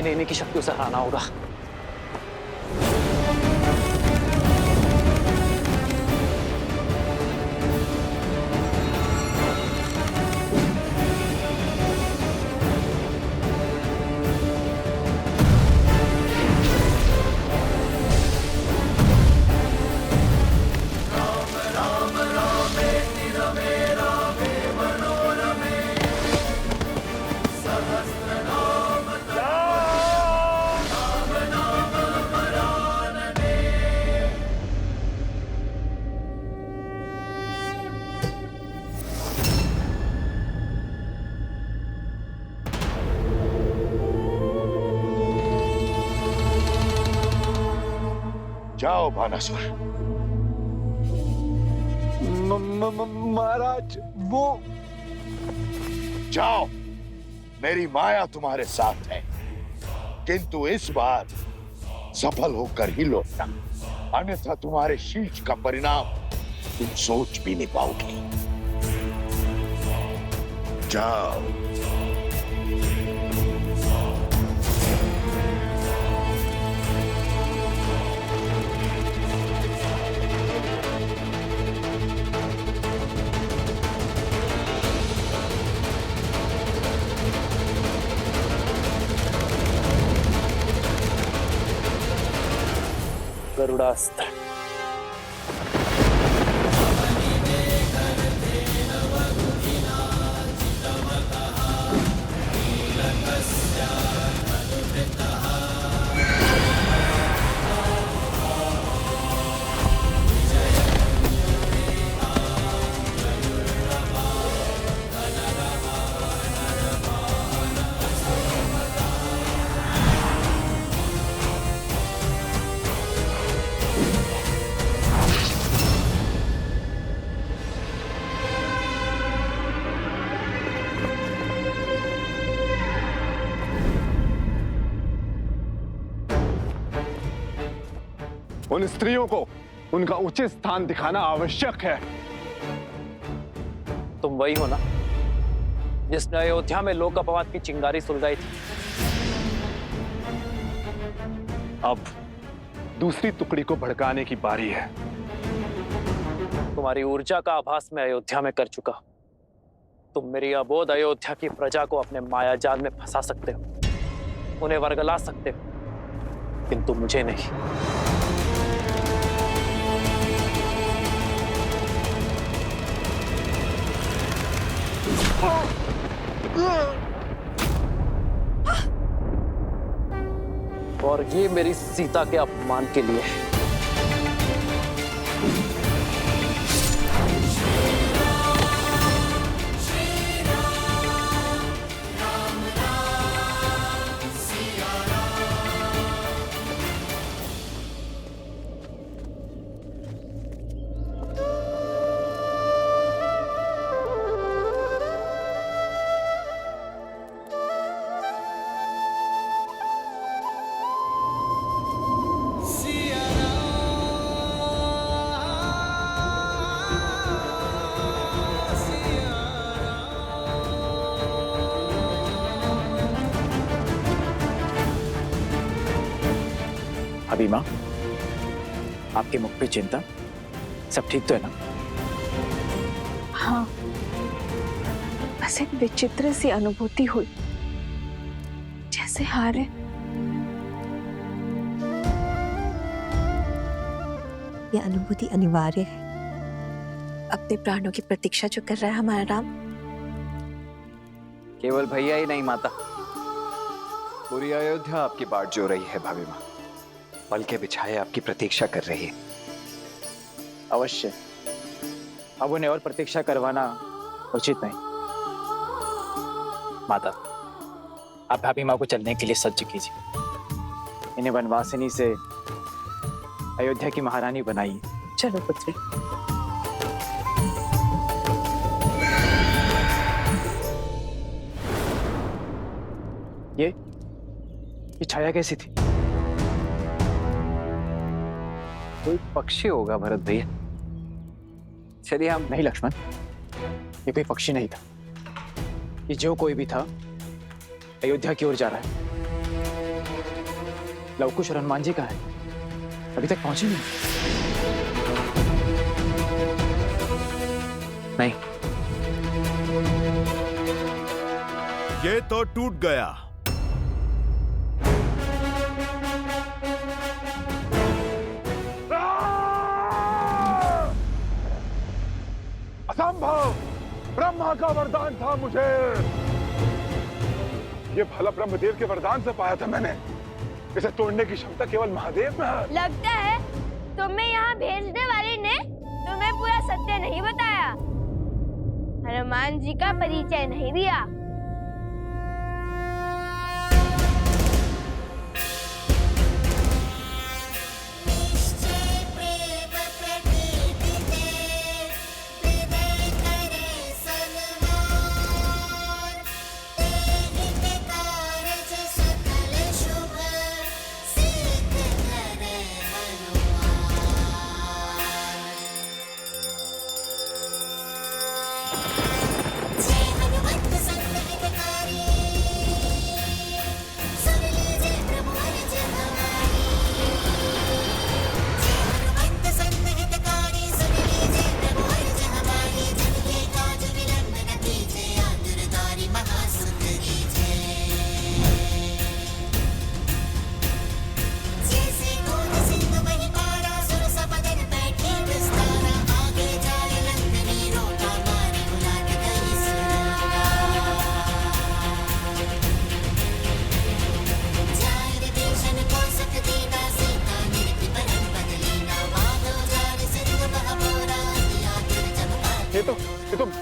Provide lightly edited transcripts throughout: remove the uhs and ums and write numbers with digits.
इन्हें इन्हीं की शक्तियों से हराना होगा। जाओ भानासुर। महाराज वो। जाओ, मेरी माया तुम्हारे साथ है, किंतु इस बार सफल होकर ही लौटना, अन्यथा तुम्हारे शीश का परिणाम तुम सोच भी नहीं पाओगे। जाओ। गरुड़ास्त्र। उन स्त्रियों को उनका उचित स्थान दिखाना आवश्यक है। तुम वही हो ना जिसने अयोध्या में लोक अपवाद की चिंगारी सुलगाई थी। अब दूसरी टुकड़ी को भड़काने की बारी है। तुम्हारी ऊर्जा का आभास मैं अयोध्या में कर चुका। तुम मेरी अबोध अयोध्या की प्रजा को अपने मायाजाल में फंसा सकते हो, उन्हें वर्गला सकते हो, किंतु मुझे नहीं। और ये मेरी सीता के अपमान के लिए है। अभी माँ, आपके मुख पे चिंता, सब ठीक तो है ना? हाँ, बस एक विचित्र सी अनुभूति हुई, जैसे हारे। यह अनुभूति अनिवार्य है। अपने प्राणों की प्रतीक्षा जो कर रहा है हमारा राम। केवल भैया ही नहीं माता, पूरी अयोध्या आपकी बाट जो रही है भाभी माँ, पल के बिछाए आपकी प्रतीक्षा कर रही है। अवश्य, अब उन्हें और प्रतीक्षा करवाना उचित नहीं। माता, आप भाभी माँ को चलने के लिए सज्ज कीजिए। इन्हें वनवासिनी से अयोध्या की महारानी बनाइए। चलो पुत्री। ये छाया कैसी थी? कोई पक्षी होगा भरत भैया। चलिए हम। नहीं लक्ष्मण, ये कोई पक्षी नहीं था। ये जो कोई भी था अयोध्या की ओर जा रहा है। लवकुश और हनुमान जी कहाँ है? अभी तक पहुंचे नहीं। ये तो टूट गया। असंभव! ब्रह्मा का वरदान था मुझे। ये भला ब्रह्मदेव के वरदान से पाया था मैंने। इसे तोड़ने की क्षमता केवल महादेव में है। लगता है तुम्हें यहाँ भेजने वाले ने तुम्हें पूरा सत्य नहीं बताया, हनुमान जी का परिचय नहीं दिया।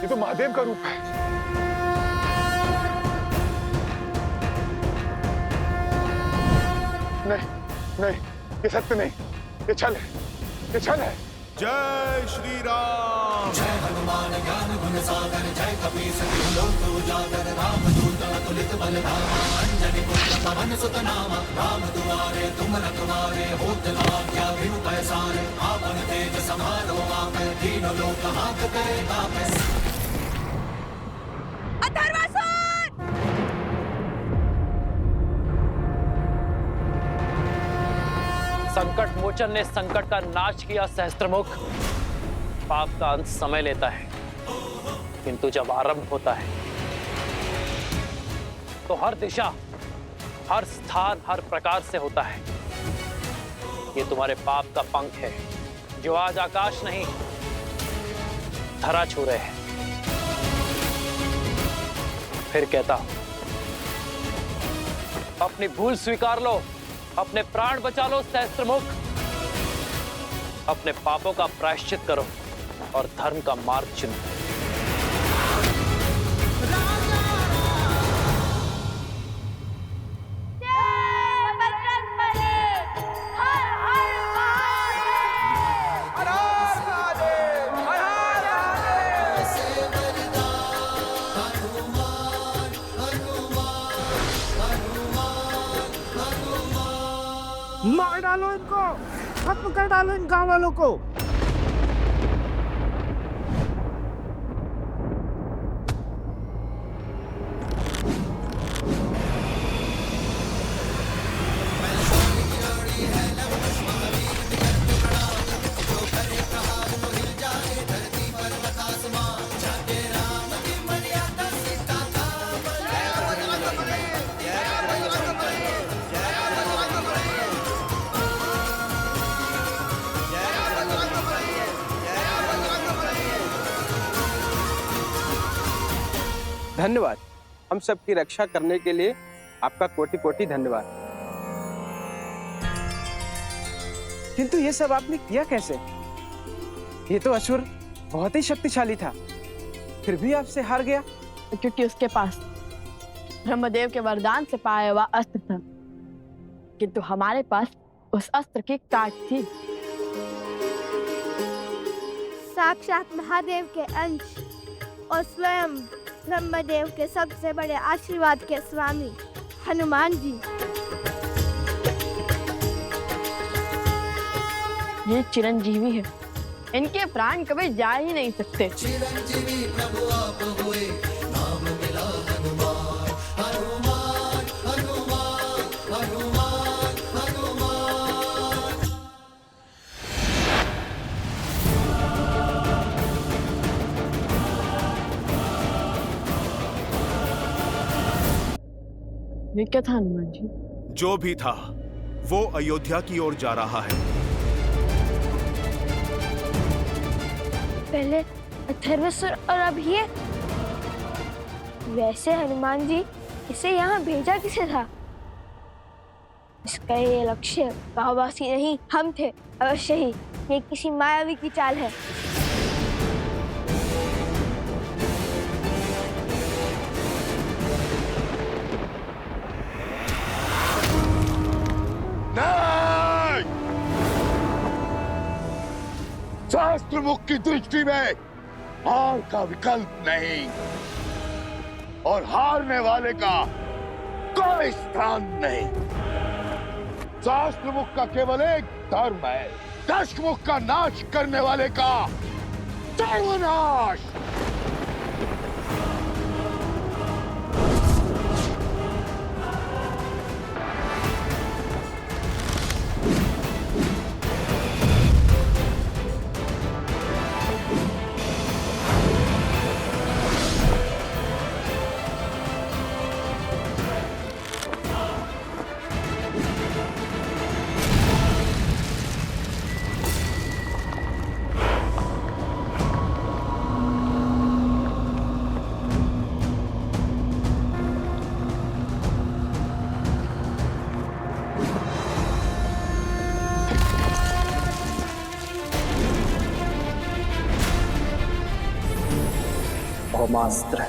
ये तो महादेव का रूप है। नहीं नहीं, ये सत्य नहीं, ये छल है, ये छल है। जय श्री राम। जय हनुमान ज्ञान गुण सागर, जय कपीस तिहु लोक उजागर, रामदूत अतुलित बलधामा, अंजनी पुत्र पवन सुत नामा, राम दुआरे तुम रखवारे, होत न आज्ञा बिनु पैसारे, आपन तेज समारो आपे, तीनों लोक हाथ करे कापे। संकट मोचन ने संकट का नाश किया सहस्त्रमुख। पाप का अंत समय लेता है, किंतु जब आरंभ होता है तो हर दिशा, हर स्थान, हर प्रकार से होता है। ये तुम्हारे पाप का पंख है, जो आज आकाश नहीं धरा छू रहे हैं। फिर कहता हूं, अपनी भूल स्वीकार लो, अपने प्राण बचा लो सहस्त्रमुख। अपने पापों का प्रायश्चित करो और धर्म का मार्ग चुनो। मार डालो इनको, खत्म कर डालो इन गांव वालों को। धन्यवाद। हम सबकी रक्षा करने के लिए आपका कोटि कोटि धन्यवाद। किंतु ये सब आपने किया कैसे? ये तो असुर बहुत ही शक्तिशाली था, फिर भी आपसे हार गया। क्योंकि उसके पास ब्रह्मदेव के वरदान से पाया हुआ अस्त्र था, किंतु हमारे पास उस अस्त्र की काट थी। साक्षात महादेव के अंश और स्वयं ब्रह्मदेव के सबसे बड़े आशीर्वाद के स्वामी हनुमान जी। ये चिरंजीवी है, इनके प्राण कभी जा ही नहीं सकते। चिरंजीवी प्रभु आप हुए, नाम मिला हनुमान, हनुमान हनुमान हनुमान हनुमान। ये क्या था हनुमान जी? जो भी था वो अयोध्या की ओर जा रहा है। पहले अथर्वसुर और अब ये। वैसे हनुमान जी, इसे यहाँ भेजा किसे था? इसका ये लक्ष्य गांववासी नहीं, हम थे अवश्य ही। ये किसी मायावी की चाल है। नहीं! शास्त्र मुख की दृष्टि में हार का विकल्प नहीं, और हारने वाले का कोई स्थान नहीं। शास्त्र मुख का केवल एक धर्म है, दशमुख का नाश करने वाले का सर्वनाश। ब्रह्मास्त्र।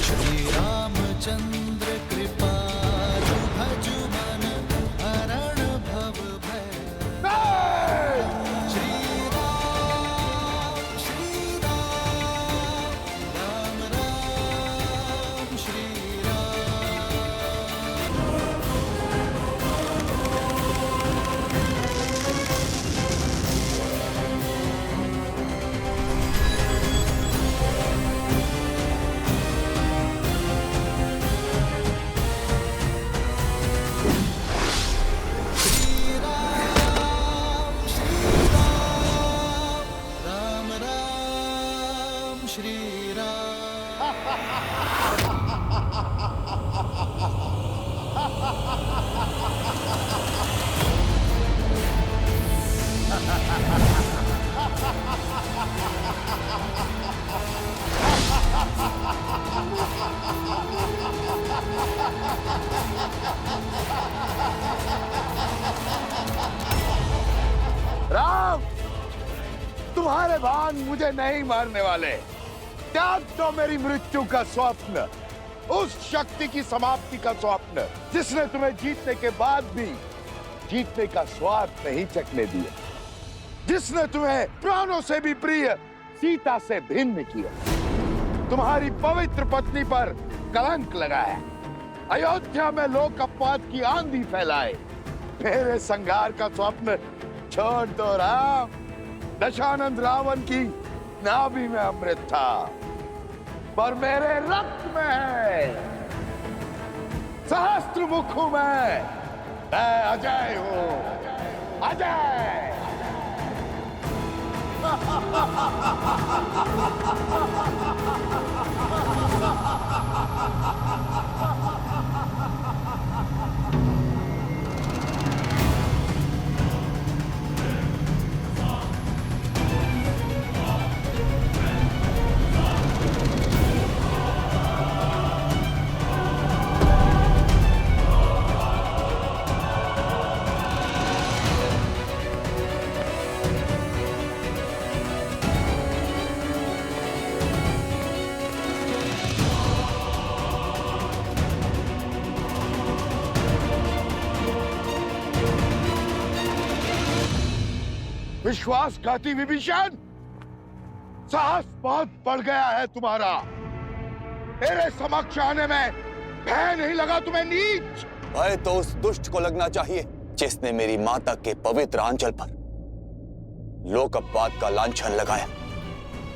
श्री रामचंद्र कृपालु भजु मन हरण भव भय। श्री राम राम राम श्री राम राम श्री राम, तुम्हारे बाण मुझे नहीं मारने वाले। त्याग दो मेरी मृत्यु का स्वप्न, उस शक्ति की समाप्ति का स्वप्न जिसने तुम्हें जीतने के बाद भी जीतने का स्वाद नहीं चखने दिया, जिसने तुम्हें प्राणों से भी प्रिय सीता से भिन्न किया, तुम्हारी पवित्र पत्नी पर कलंक लगाया, अयोध्या में लोक अपवाद की आंधी फैलाए। मेरे संघार का स्वप्न छोड़ दो राम। दशानंद रावण की नाभि में अमृत था, पर मेरे रक्त में है। सहस्त्र मुख हूं मैं अजय हूं, अजय। विश्वासघाती विभीषण, साहस बहुत बढ़ गया है तुम्हारा। मेरे समक्ष आने में भय नहीं लगा तुम्हें नीच? भय तो उस दुष्ट को लगना चाहिए जिसने मेरी माता के पवित्र आंचल पर लोक अपवाद का लांछन लगाया।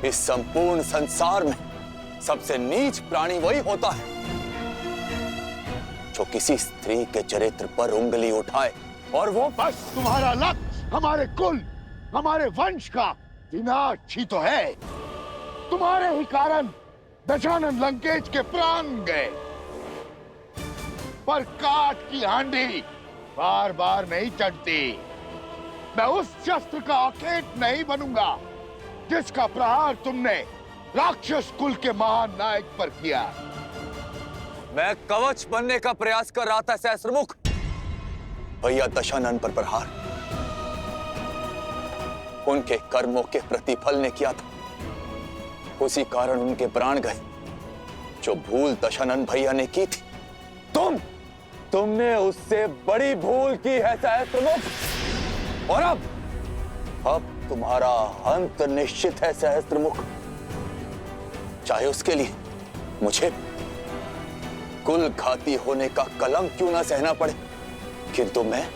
इस संपूर्ण संसार में सबसे नीच प्राणी वही होता है जो किसी स्त्री के चरित्र पर उंगली उठाए और वो बस तुम्हारा लक्ष्य हमारे कुल, हमारे वंश का विनाश ही तो है। तुम्हारे ही कारण दशानन लंकेश के प्राण गए, पर काठ की हांडी बार बार नहीं चढ़ती। मैं उस शस्त्र का अखेट नहीं बनूंगा जिसका प्रहार तुमने राक्षस कुल के महान नायक पर किया। मैं कवच बनने का प्रयास कर रहा था सहस्त्रमुख। भैया दशानन पर प्रहार उनके कर्मों के प्रतिफल ने किया था, उसी कारण उनके प्राण गए। जो भूल दशानन भैया ने की थी, तुमने उससे बड़ी भूल की है सहस्त्रमुख। और अब तुम्हारा अंत निश्चित है सहस्त्रमुख। चाहे उसके लिए मुझे कुल घाती होने का कलंक क्यों ना सहना पड़े, किंतु मैं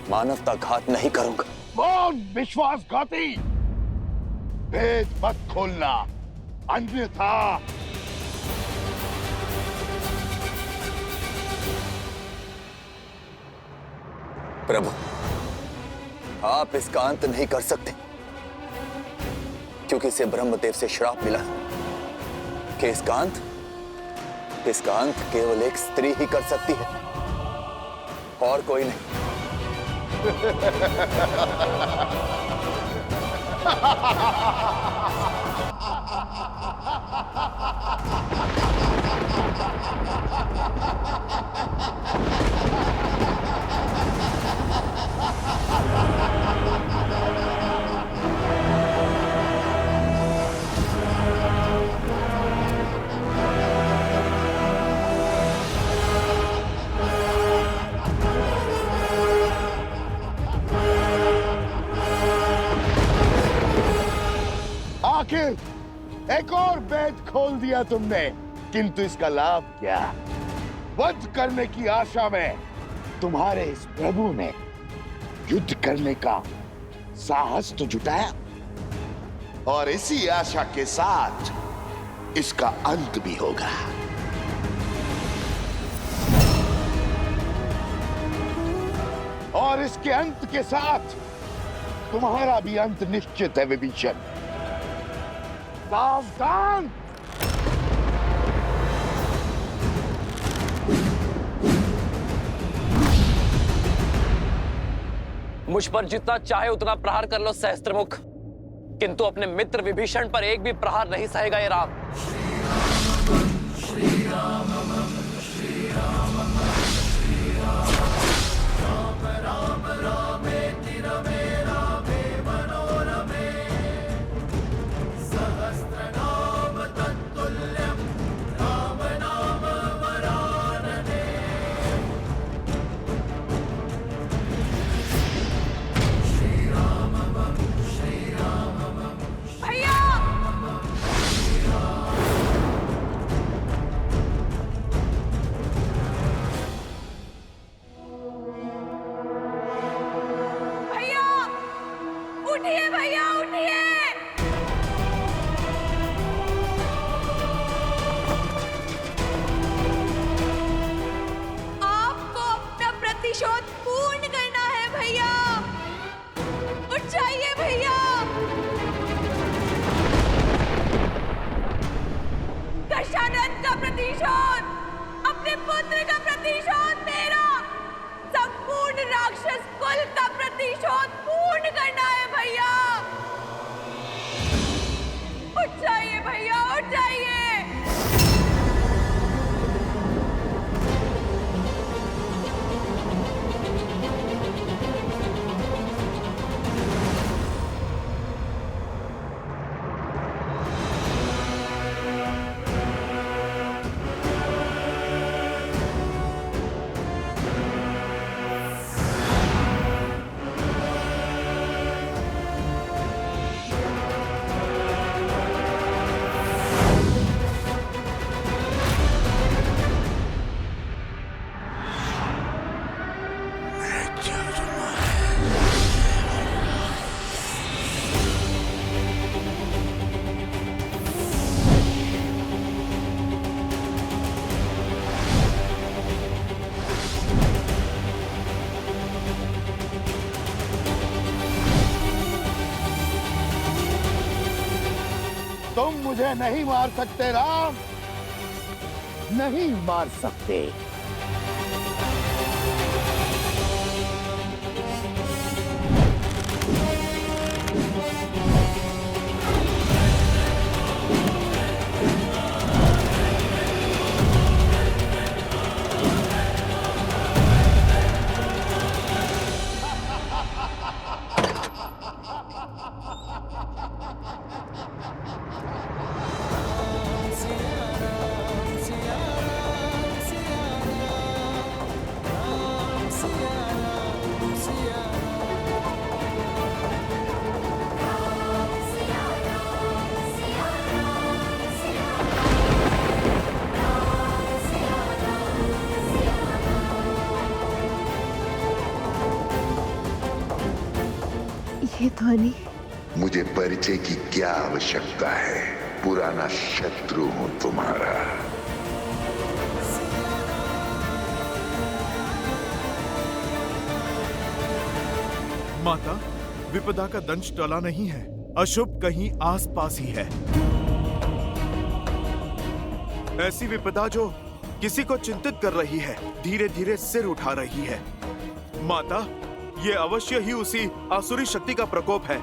मानवता घात नहीं करूंगा। कौन विश्वासघाती? भेद मत खोलना, अन्यथा प्रभु, आप इसका अंत नहीं कर सकते, क्योंकि इसे ब्रह्मदेव से श्राप मिला कि इसका अंत केवल एक स्त्री ही कर सकती है और कोई नहीं। आखिर एक और भेद खोल दिया तुमने, किंतु इसका लाभ क्या? वध करने की आशा में तुम्हारे इस प्रभु ने युद्ध करने का साहस तो जुटाया, और इसी आशा के साथ इसका अंत भी होगा। और इसके अंत के साथ तुम्हारा भी अंत निश्चित है विभीषण। सावधान! मुझ पर जितना चाहे उतना प्रहार कर लो सहस्त्रमुख, किंतु अपने मित्र विभीषण पर एक भी प्रहार नहीं सहेगा ये राम। तुम मुझे नहीं मार सकते राम, नहीं मार सकते। ये ध्वनि मुझे परिचय की क्या आवश्यकता है, पुराना शत्रु हूं तुम्हारा। माता, विपदा का दंश टला नहीं है, अशुभ कहीं आसपास ही है। ऐसी विपदा जो किसी को चिंतित कर रही है, धीरे धीरे सिर उठा रही है। माता, ये अवश्य ही उसी आसुरी शक्ति का प्रकोप है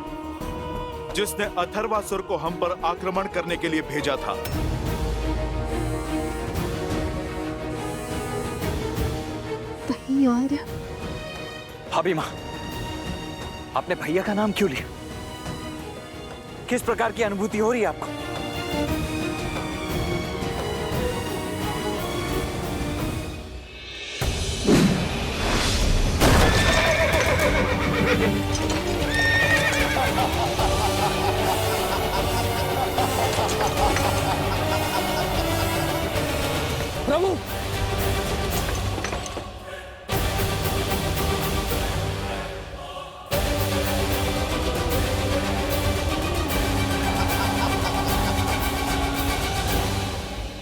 जिसने अथर्वासुर को हम पर आक्रमण करने के लिए भेजा था। कहीं और भाभी माँ, आपने भैया का नाम क्यों लिया? किस प्रकार की अनुभूति हो रही है आपको? प्रभु,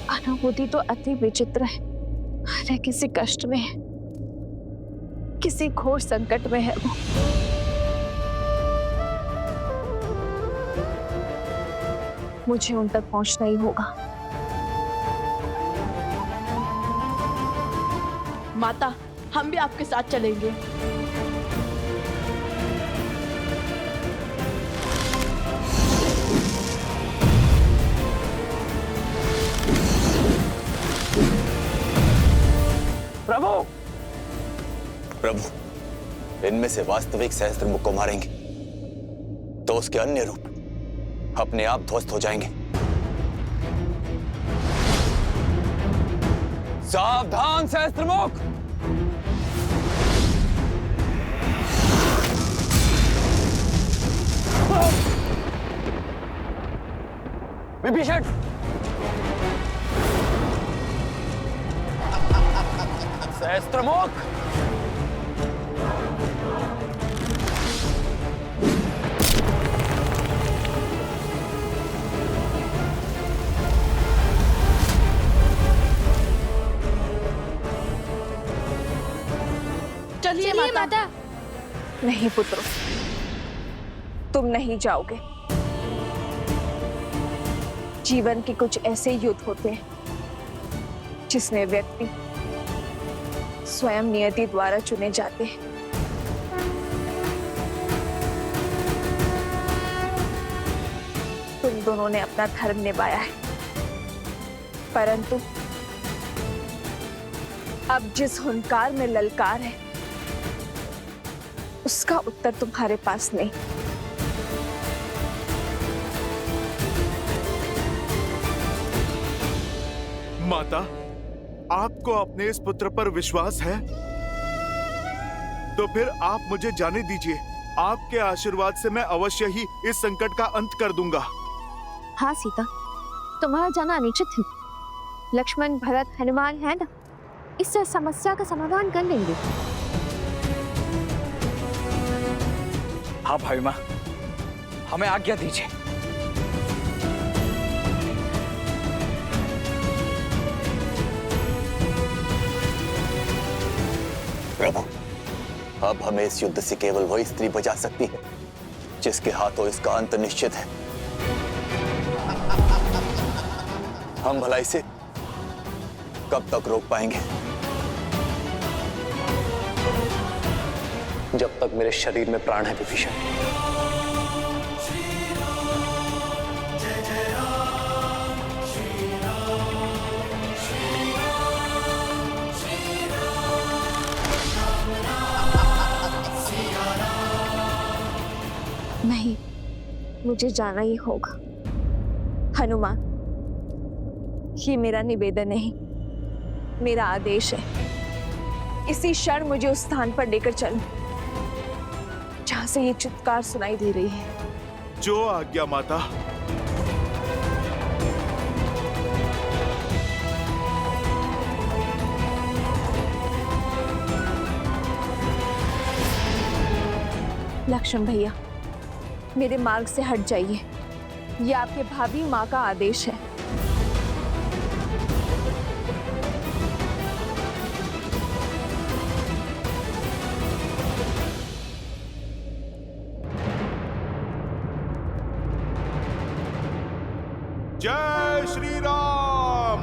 अनुभूति तो अति विचित्र है। अरे किसी कष्ट में है, किसी घोर संकट में है वो। मुझे उन तक पहुंचना ही होगा। माता, हम भी आपके साथ चलेंगे। प्रभु, प्रभु, इनमें से वास्तविक सहस्त्रमुख को मारेंगे तो उसके अन्य रूप अपने आप ध्वस्त हो जाएंगे। सावधान सहस्त्रमुख! विभीषण! सहस्त्रमुख! चलिए माता। नहीं पुत्रों, तुम नहीं जाओगे। जीवन के कुछ ऐसे युद्ध होते हैं जिसमें व्यक्ति स्वयं नियति द्वारा चुने जाते हैं। तुम दोनों ने अपना धर्म निभाया है, परंतु अब जिस हुंकार में ललकार है उसका उत्तर तुम्हारे पास नहीं। माता, आपको अपने इस पुत्र पर विश्वास है? तो फिर आप मुझे जाने दीजिए। आपके आशीर्वाद से मैं अवश्य ही इस संकट का अंत कर दूंगा। हाँ सीता, तुम्हारा जाना अनिश्चित है। लक्ष्मण, भरत, हनुमान है ना, इस समस्या का समाधान कर लेंगे। हाँ भाई माँ, हमें आज्ञा दीजिए। प्रभु, अब हमें इस युद्ध से केवल वही स्त्री बचा सकती है जिसके हाथों इसका अंत निश्चित है। हम भलाई से कब तक रोक पाएंगे? जब तक मेरे शरीर में प्राण है विभीषण। नहीं, मुझे जाना ही होगा। हनुमान, ये मेरा निवेदन नहीं, मेरा आदेश है। इसी क्षण मुझे उस स्थान पर लेकर चलो जहां से ये चित्कार सुनाई दे रही है। जो आज्ञा माता। लक्ष्मण भैया, मेरे मार्ग से हट जाइए। ये आपके भाभी माँ का आदेश है। जय श्री राम।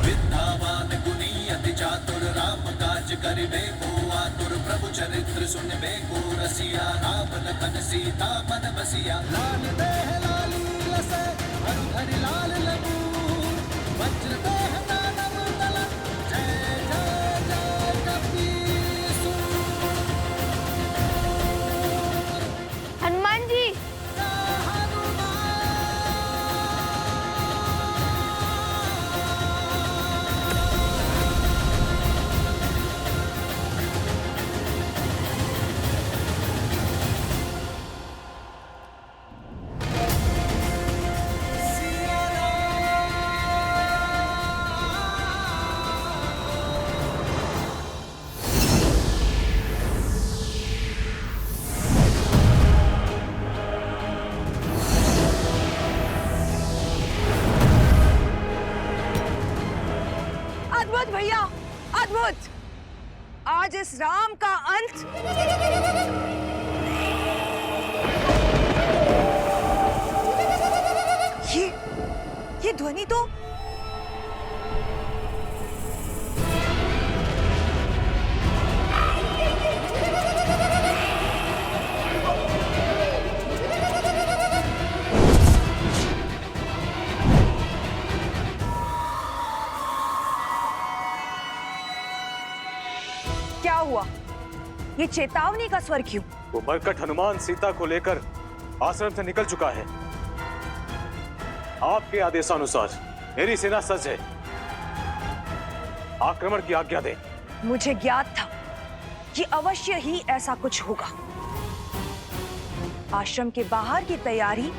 विद्यावान गुणी अति चातुर राम काज करिबे को आतुर प्रभु चरित्र सुनबे को रसिया राम लखन सीता मन बसिया लाल देह लाली लसे हरि लाल लगू वज्र देह दानव तलन जय जय जय कपीसुर। हनुमान जी, अद्भुत भैया, अद्भुत! आज इस राम का अंत ये ध्वनि तो क्या हुआ? ये चेतावनी का स्वर क्यों? वो मरकट हनुमान सीता को लेकर आश्रम से निकल चुका है। आपके आदेशानुसार मेरी सेना सज्ज है। आक्रमण की आज्ञा दें। मुझे ज्ञात था कि अवश्य ही ऐसा कुछ होगा। आश्रम के बाहर की तैयारी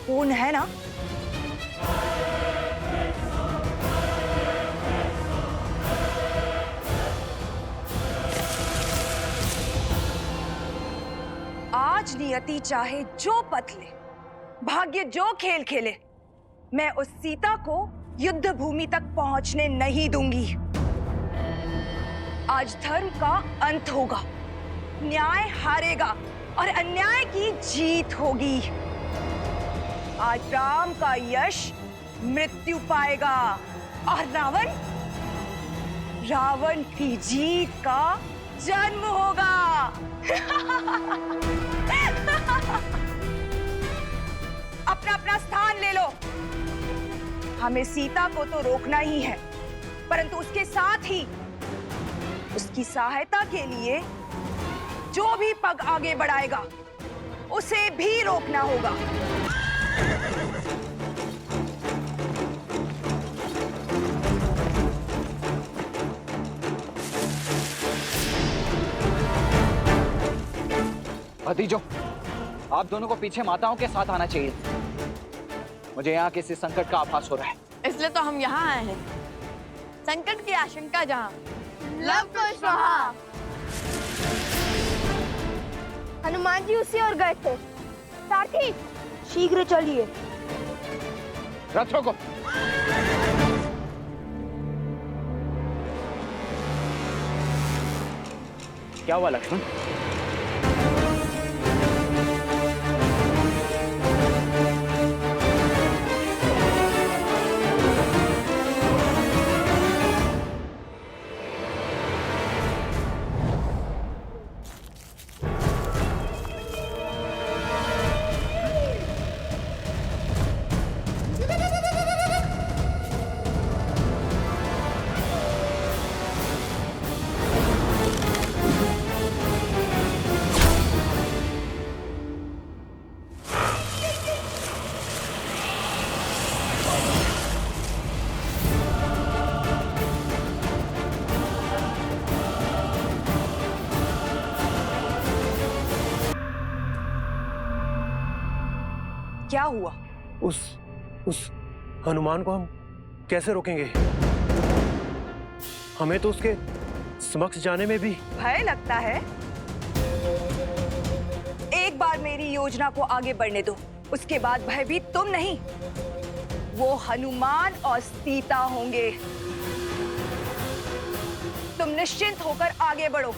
पूर्ण है ना? आज नियति चाहे जो पथ ले, भाग्य जो खेल खेले, मैं उस सीता को युद्ध भूमि तक पहुंचने नहीं दूंगी। आज धर्म का अंत होगा, न्याय हारेगा और अन्याय की जीत होगी। आज राम का यश मृत्यु पाएगा और रावण की जीत का जन्म होगा। अपना अपना स्थान ले लो। हमें सीता को तो रोकना ही है, परंतु उसके साथ ही उसकी सहायता के लिए जो भी पग आगे बढ़ाएगा उसे भी रोकना होगा। भतीजों, आप दोनों को पीछे माताओं के साथ आना चाहिए। मुझे यहाँ किसी संकट का आभास हो रहा है, इसलिए तो हम यहाँ आए हैं। संकट की आशंका जहाँ, लव को स्वाहा। हनुमान जी उसी ओर गए थे सारथी शीघ्र चलिए। रथों को क्या हुआ लक्ष्मण? क्या हुआ? उस हनुमान को हम कैसे रोकेंगे? हमें तो उसके समक्ष जाने में भी भय लगता है। एक बार मेरी योजना को आगे बढ़ने दो, उसके बाद भयभीत तुम नहीं, वो हनुमान और सीता होंगे। तुम निश्चिंत होकर आगे बढ़ो।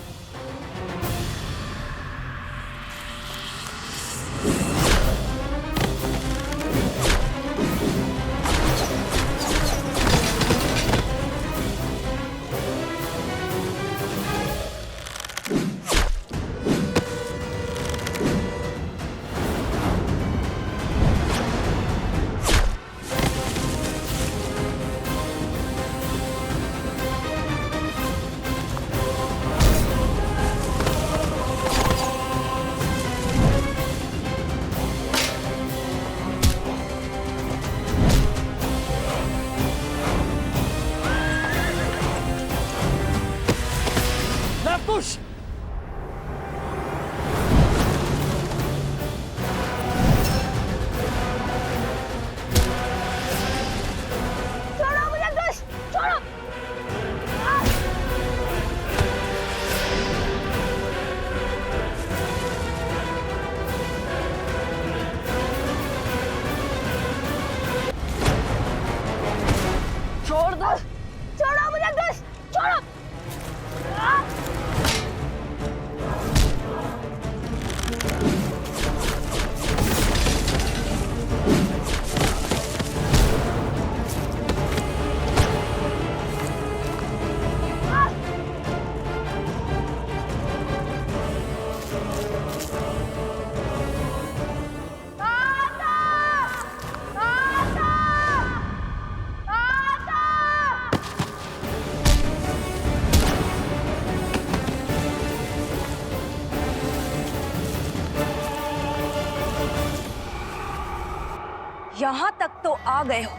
यहां तक तो आ गए हो,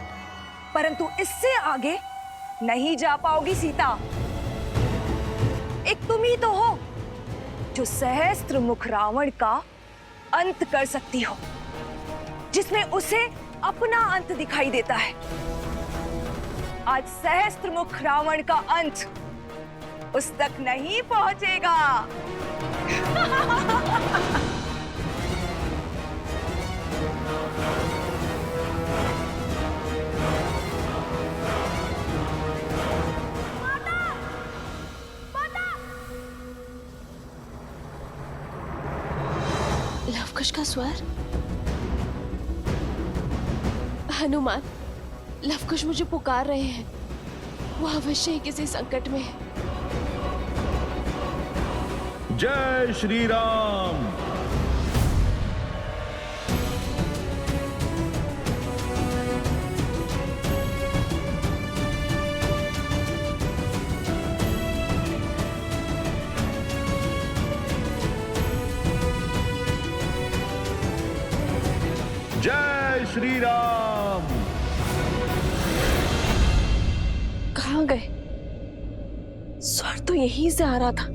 परंतु इससे आगे नहीं जा पाओगी सीता। एक तुम ही तो हो जो सहस्त्र मुख रावण का अंत कर सकती हो, जिसमें उसे अपना अंत दिखाई देता है। आज सहस्त्र मुख रावण का अंत उस तक नहीं पहुंचेगा। लवकुश का स्वर। हनुमान, लवकुश मुझे पुकार रहे हैं। वो अवश्य ही किसी संकट में है। जय श्री राम। जय श्री राम। कहाँ गए? स्वर तो यहीं से आ रहा था।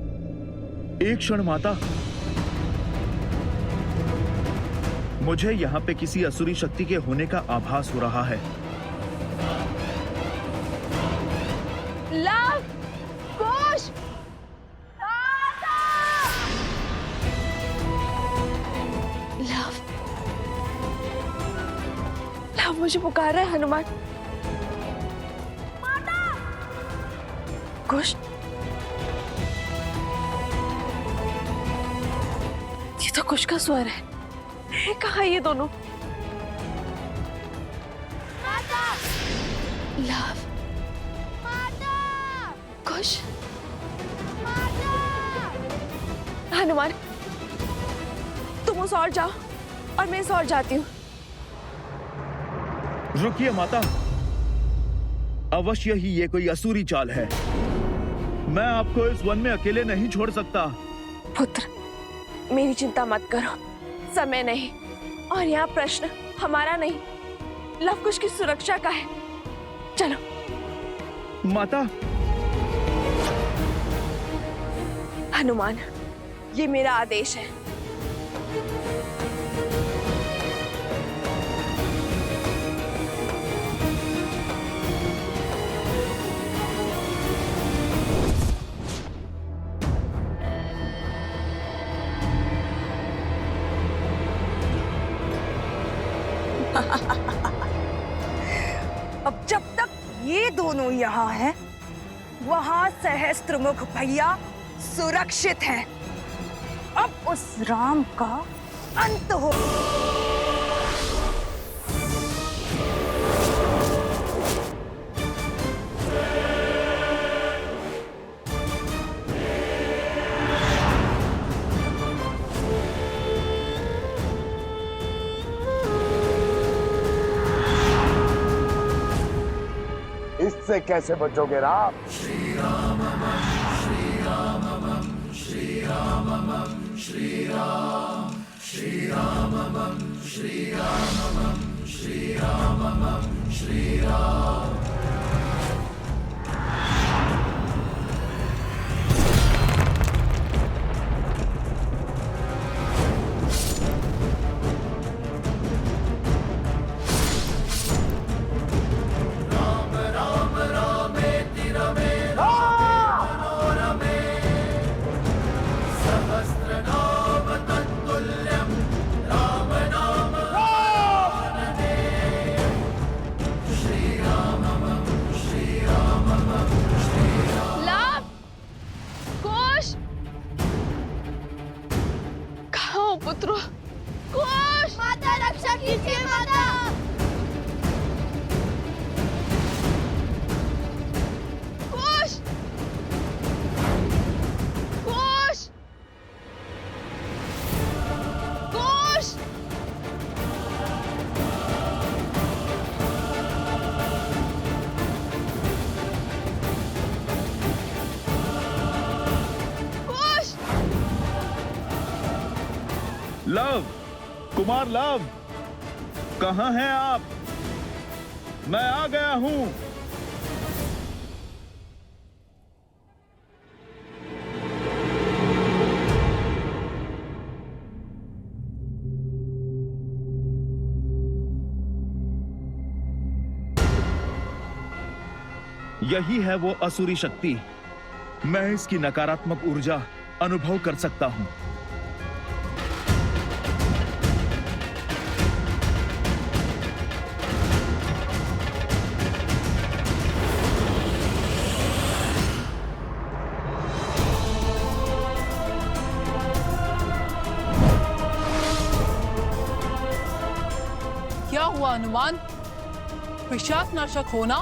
एक क्षण माता, मुझे यहाँ पे किसी असुरी शक्ति के होने का आभास हो रहा है। लवकुश! लव लव मुझे पुकार रहा है हनुमान। कुश, ये तो कुश का स्वर है। कहाँ ये दोनों? लव, कुश, हनुमान, तुम उस ओर जाओ और मैं इस ओर जाती हूँ। रुकिए माता, अवश्य ही ये कोई असुरी चाल है। मैं आपको इस वन में अकेले नहीं छोड़ सकता। पुत्र, मेरी चिंता मत करो, समय नहीं और यहाँ प्रश्न हमारा नहीं, लवकुश की सुरक्षा का है। चलो। माता। हनुमान, ये मेरा आदेश है। अब जब तक ये दोनों यहाँ हैं, वहां सहस्त्रमुख भैया सुरक्षित हैं। अब उस राम का अंत हो। इससे कैसे बचोगे राम? श्री राम श्री राम श्री राम श्री राम श्री राम श्री राम श्री राम श्री राम। पुत्रो, कुश! माता रक्षा कीजिए माता। कुश! कुश! कुश! कुश! लव, कुमार लव, कहाँ हैं आप? मैं आ गया हूं। यही है वो असुरी शक्ति। मैं इसकी नकारात्मक ऊर्जा अनुभव कर सकता हूं। क्या हुआ हनुमान? पिशाच नाशक होना